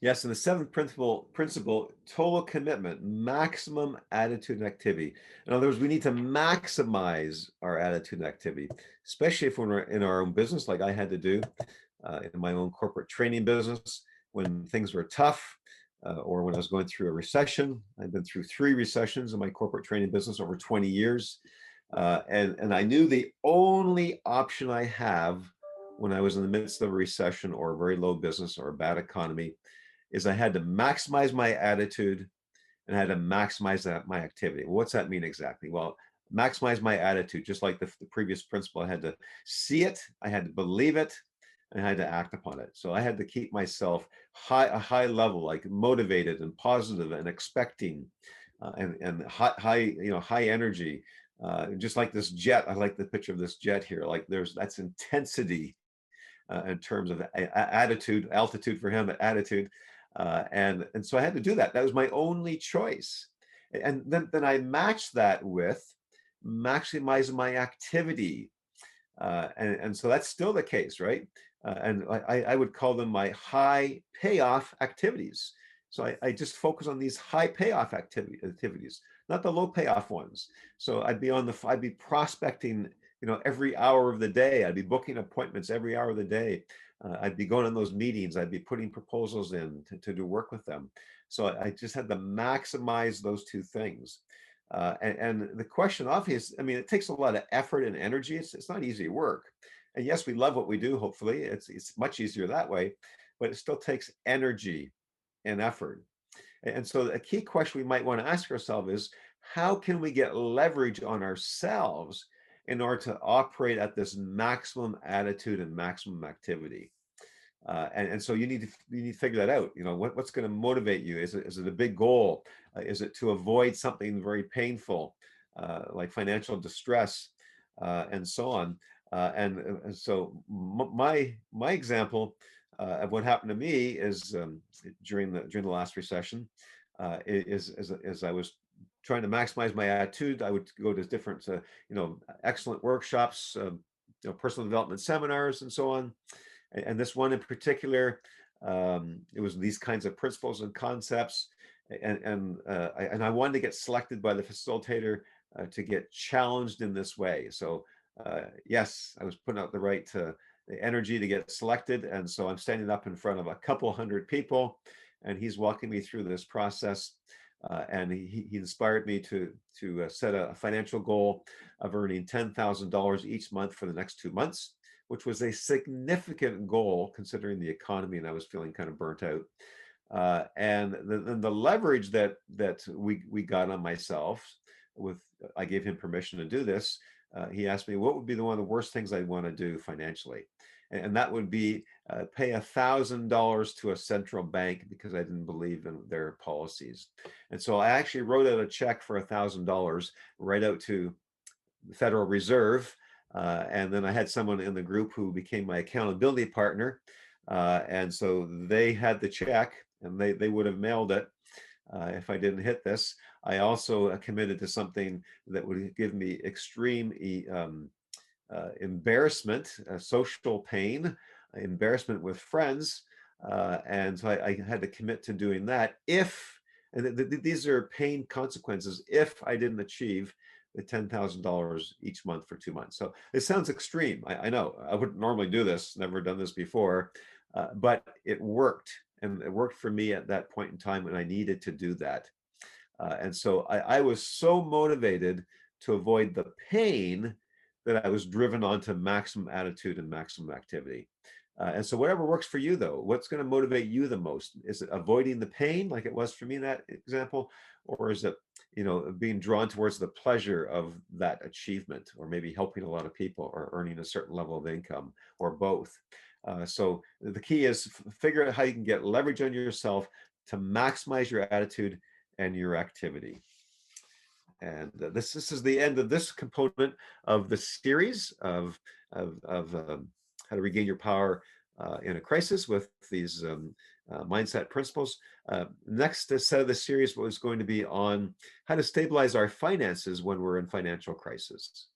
Yes, and the seventh principle, total commitment, maximum attitude and activity. In other words, we need to maximize our attitude and activity, especially if we're in our own business, like I had to do in my own corporate training business when things were tough, or when I was going through a recession. I've been through three recessions in my corporate training business over 20 years. And I knew the only option I have when I was in the midst of a recession or a very low business or a bad economy is I had to maximize my attitude and I had to maximize my activity. Well, what's that mean exactly? Well, maximize my attitude, just like the previous principle. I had to see it, I had to believe it, and I had to act upon it. So I had to keep myself a high level, like motivated and positive and expecting, and high energy. Just like this jet, I like the picture of this jet here. Like that's intensity in terms of attitude, altitude for him, attitude, and so I had to do that. That was my only choice, and then I matched that with maximizing my activity, and so that's still the case, right? And I would call them my high payoff activities. So I just focus on these high payoff activities, not the low payoff ones. So I'd be prospecting, every hour of the day. I'd be booking appointments every hour of the day. I'd be going on those meetings. I'd be putting proposals in to do work with them. So I just had to maximize those two things. And the question, obviously, I mean, it takes a lot of effort and energy. It's not easy work. And yes, we love what we do, hopefully. It's much easier that way, but it still takes energy and effort. And so a key question we might want to ask ourselves is, how can we get leverage on ourselves in order to operate at this maximum attitude and maximum activity? And so you need to figure that out. What's going to motivate you? Is it a big goal? Is it to avoid something very painful, like financial distress, and so on? And so my example of what happened to me is, during the last recession, is I was trying to maximize my attitude. I would go to different excellent workshops, personal development seminars, and so on. And this one in particular, it was these kinds of principles and concepts, and I wanted to get selected by the facilitator to get challenged in this way. So yes, I was putting out the right energy to get selected, and so I'm standing up in front of a couple hundred people, and he's walking me through this process. And he inspired me to set a financial goal of earning $10,000 each month for the next 2 months, which was a significant goal considering the economy, and I was feeling kind of burnt out. And the leverage that we got on myself with, I gave him permission to do this. He asked me what would be one of the worst things I'd want to do financially, and that would be pay $1,000 to a central bank because I didn't believe in their policies. And so I actually wrote out a check for $1,000 right out to the Federal Reserve. And then I had someone in the group who became my accountability partner. And so they had the check and they would have mailed it if I didn't hit this. I also committed to something that would give me extreme embarrassment, social pain, embarrassment with friends. And so I had to commit to doing that these are pain consequences if I didn't achieve the $10,000 each month for 2 months. So it sounds extreme. I know I wouldn't normally do this, never done this before, but it worked. And it worked for me at that point in time when I needed to do that. And so I was so motivated to avoid the pain that I was driven on to maximum attitude and maximum activity. And so whatever works for you, though, what's going to motivate you the most? Is it avoiding the pain like it was for me in that example? Or is it, being drawn towards the pleasure of that achievement, or maybe helping a lot of people or earning a certain level of income, or both? So the key is figure out how you can get leverage on yourself to maximize your attitude and your activity. And this is the end of this component of the series of how to regain your power in a crisis with these mindset principles. Next set of the series was going to be on how to stabilize our finances when we're in financial crisis.